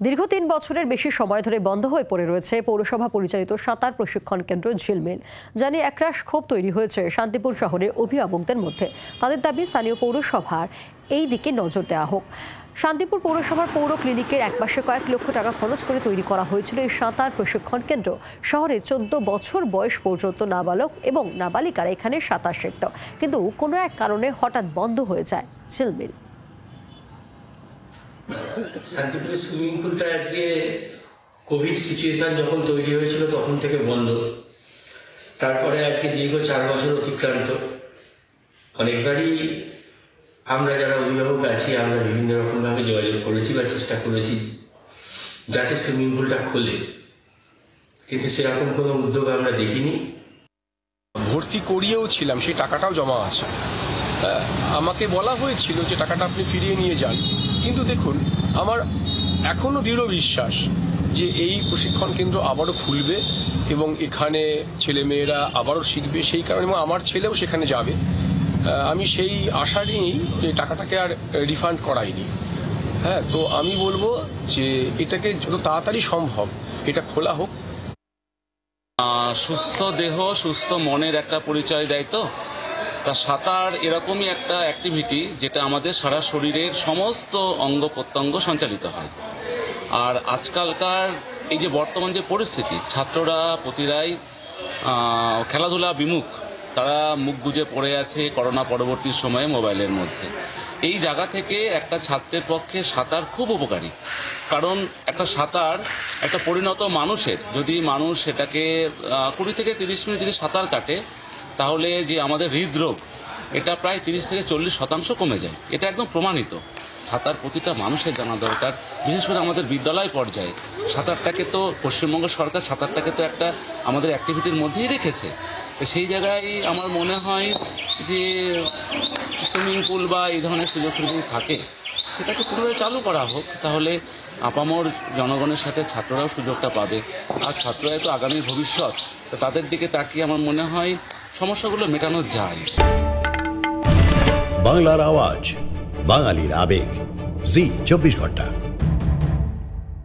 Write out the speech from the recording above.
দীর্ঘ ৩ বছরের বেশি সময় ধরে বন্ধ হয়ে পড়ে রয়েছে পৌরসভা পরিচালিত সাঁতার প্রশিক্ষণ কেন্দ্র ঝিলমিল। জানিয়ে একরাশ ক্ষোভ তৈরি হয়েছে শান্তিপুর শহরের অভিভাবকদের মধ্যে। তাদের দাবি স্থানীয় পৌরসভার এই দিকে নজর দেওয়া হোক। শান্তিপুর পৌরসভার পৌর ক্লিনিকের একপাশে কয়েক লক্ষ টাকা খরচ করে তৈরি করা হয়েছিল এই সাঁতার প্রশিক্ষণ কেন্দ্র। শহরে 14 বছর বয়স পর্যন্ত নাবালক এবং নাবালিকারা এখানে সাঁতার শিখত, কিন্তু কোনো এক কারণে হঠাৎ বন্ধ হয়ে যায় ঝিলমিল। শান্তিপুরের সুইমিং পুলটা আজকে কোভিড সিচুয়েশন যখন তৈরি হয়েছিল তখন থেকে বন্ধ। তারপরে আজকে দীর্ঘ 4 বছর অতিক্রান্ত। অনেকবারই আমরা যারা অভিভাবক আছি আমরা বিভিন্ন রকমভাবে যোগাযোগ করেছি বা চেষ্টা করেছি যাতে সুইমিং পুলটা খোলে, কিন্তু সেরকম কোনো উদ্যোগ আমরা দেখিনি। ভর্তি করিয়েও ছিলাম, সেই টাকাটাও জমা আছে। আমাকে বলা হয়েছিল যে টাকাটা আপনি ফিরিয়ে নিয়ে যান, কিন্তু দেখুন আমার এখনও দৃঢ় বিশ্বাস যে এই প্রশিক্ষণ কেন্দ্র আবারও খুলবে এবং এখানে ছেলেমেয়েরা আবারও শিখবে। সেই কারণে আমার ছেলেও সেখানে যাবে। আমি সেই আশা নিয়েই এই টাকাটাকে আর রিফান্ড করাইনি। হ্যাঁ, তো আমি বলবো যে এটাকে যত তাড়াতাড়ি সম্ভব এটা খোলা হোক। সুস্থ দেহ সুস্থ মনের একটা পরিচয় দেয়। তো তা সাঁতার এরকমই একটা অ্যাক্টিভিটি যেটা আমাদের সারা শরীরের সমস্ত অঙ্গ প্রত্যঙ্গ সঞ্চালিত হয়। আর আজকালকার এই যে বর্তমান যে পরিস্থিতি, ছাত্ররা প্রতিরাই খেলাধুলা বিমুখ, তারা মুখ বুজে পড়ে আছে করোনা পরবর্তী সময়ে মোবাইলের মধ্যে। এই জায়গা থেকে একটা ছাত্রের পক্ষে সাঁতার খুব উপকারী, কারণ একটা সাঁতার একটা পরিণত মানুষের, যদি মানুষ সেটাকে 20 থেকে 30 মিনিট যদি সাঁতার কাটে তাহলে যে আমাদের হৃদরোগ এটা প্রায় 30 থেকে 40% কমে যায়। এটা একদম প্রমাণিত। সাঁতার প্রতিটা মানুষের জানা দরকার, বিশেষ করে আমাদের বিদ্যালয় পর্যায়ে। সাঁতারটাকে তো পশ্চিমবঙ্গ সরকার সাঁতারটাকে তো একটা আমাদের অ্যাক্টিভিটির মধ্যেই রেখেছে। সেই জায়গায় আমার মনে হয় যে সুইমিং পুল বা এই ধরনের সুযোগ সুবিধা থাকে সেটাকে পুনরায় চালু করা হোক, তাহলে আপামর জনগণের সাথে ছাত্ররাও সুযোগটা পাবে। আর ছাত্ররাই তো আগামী ভবিষ্যৎ, তো তাদের দিকে তাকিয়ে আমার মনে হয় সমস্যাগুলো মেটানো যায়। বাংলার আওয়াজ, বাঙালির আবেগ, জি 24 ঘন্টা।